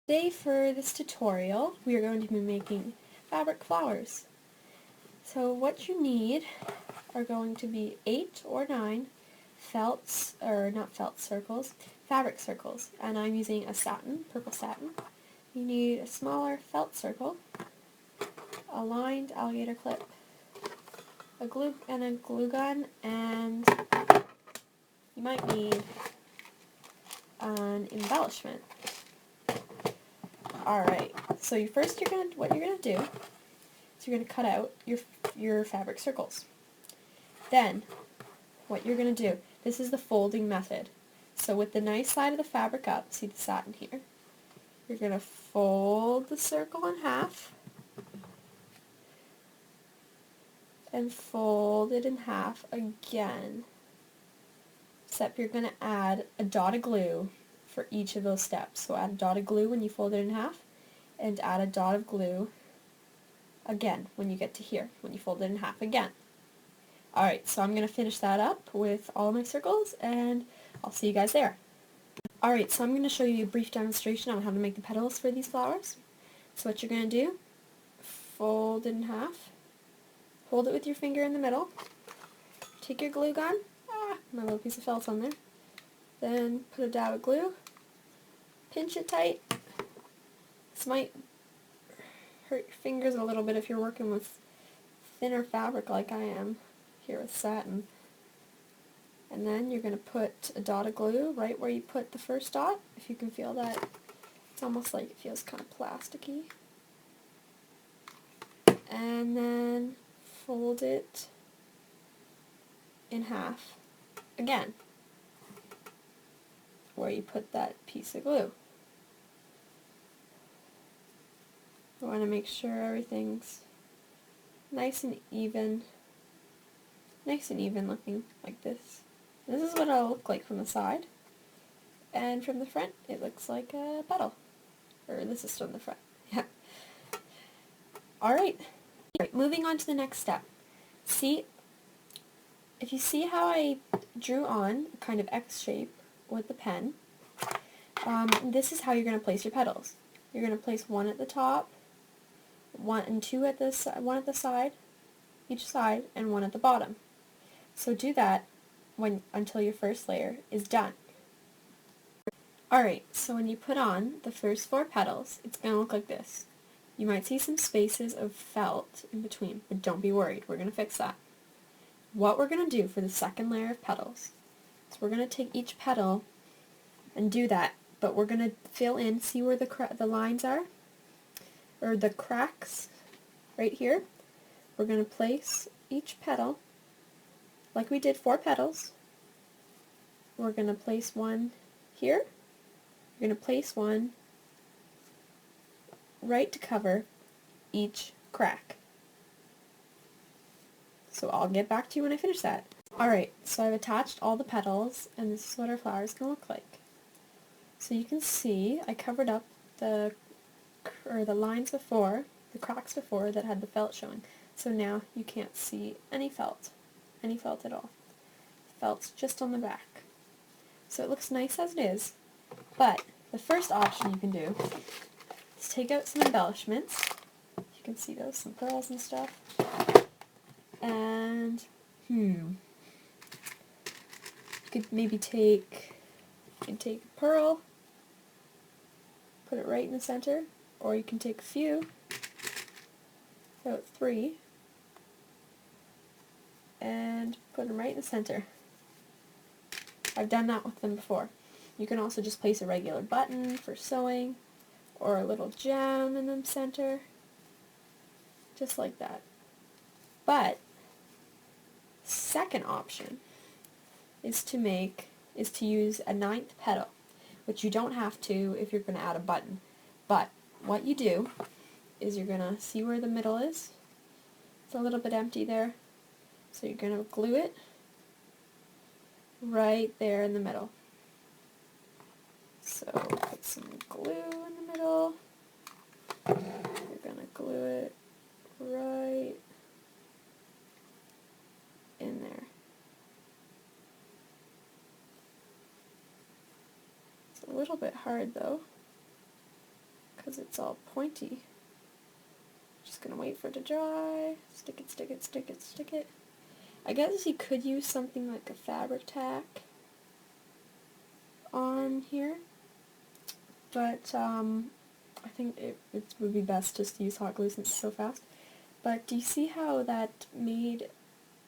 Today for this tutorial we are going to be making fabric flowers. So what you need are going to be 8 or 9 fabric circles, and I'm using a satin, purple satin. You need a smaller felt circle, a lined alligator clip, a glue gun, and you might need an embellishment. Alright, so what you're gonna do is you're gonna cut out your fabric circles. Then what you're gonna do, this is the folding method. So with the nice side of the fabric up, see the satin here, you're gonna fold the circle in half and fold it in half again. Except you're gonna add a dot of glue for each of those steps. So add a dot of glue when you fold it in half, and add a dot of glue again when you get to here, when you fold it in half again. Alright, so I'm going to finish that up with all my circles, and I'll see you guys there. Alright, so I'm going to show you a brief demonstration on how to make the petals for these flowers. So what you're going to do, fold it in half, hold it with your finger in the middle, take your glue gun, my little piece of felt on there, then put a dab of glue, pinch it tight. This might hurt your fingers a little bit if you're working with thinner fabric like I am here with satin. And then you're going to put a dot of glue right where you put the first dot. If you can feel that, it's almost like it feels kind of plasticky. And then fold it in half again where you put that piece of glue. I want to make sure everything's nice and even looking like this. This is what it'll look like from the side, and from the front it looks like a petal. Or this is from the front. Yeah. Alright, moving on to the next step. If you see how I drew on a kind of X shape with the pen, this is how you're going to place your petals. You're going to place one at the top, one at the side, each side, and one at the bottom. So do that until your first layer is done. Alright, so when you put on the first 4 petals, it's going to look like this. You might see some spaces of felt in between, but don't be worried, we're going to fix that. What we're going to do for the second layer of petals is we're going to take each petal and do that, but we're going to fill in, see where the lines are, or the cracks, right here. We're going to place each petal, like we did 4 petals. We're going to place one here. We're going to place one right to cover each crack. So I'll get back to you when I finish that. Alright, so I've attached all the petals, and this is what our flower is going to look like. So you can see I covered up the lines before, the cracks before that had the felt showing. So now you can't see any felt at all. The felt's just on the back. So it looks nice as it is, but the first option you can do is take out some embellishments. You can see those, some pearls and stuff. And, you could maybe take a pearl, put it right in the center, or you can take a few, about 3, and put them right in the center. I've done that with them before. You can also just place a regular button for sewing, or a little gem in the center, just like that. But second option is to use a 9th petal, which you don't have to if you're going to add a button. But what you do is you're going to see where the middle is. It's a little bit empty there. So you're going to glue it right there in the middle. So put some glue in the middle. You're going to glue it right in there. It's a little bit hard though. because it's all pointy. Just gonna wait for it to dry. Stick it, stick it, stick it, stick it. I guess you could use something like a fabric tack on here, but I think it would be best just to use hot glue since it's so fast. But do you see how that made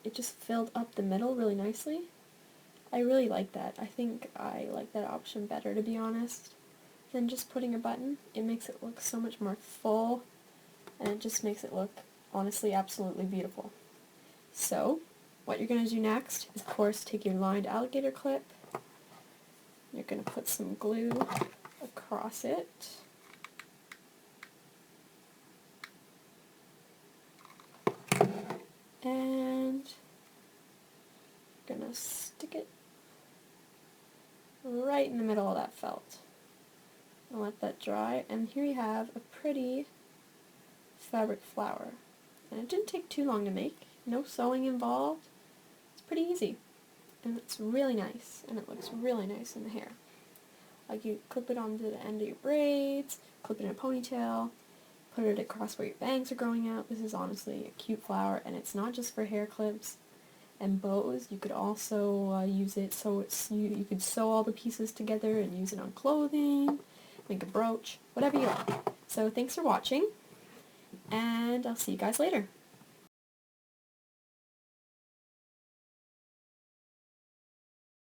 it just filled up the middle really nicely? I really like that. I think I like that option better, to be honest, than just putting a button. It makes it look so much more full, and it just makes it look, honestly, absolutely beautiful. So, what you're going to do next is, of course, take your lined alligator clip. You're going to put some glue across it. And you're going to stick it right in the middle of that felt. And let that dry, and here you have a pretty fabric flower. And it didn't take too long to make. No sewing involved. It's pretty easy. And it's really nice, and it looks really nice in the hair. Like, you clip it onto the end of your braids, clip it in a ponytail, put it across where your bangs are growing out. This is honestly a cute flower, and it's not just for hair clips and bows. You could also use it so you could sew all the pieces together and use it on clothing, make a brooch, whatever you like. So thanks for watching, and I'll see you guys later.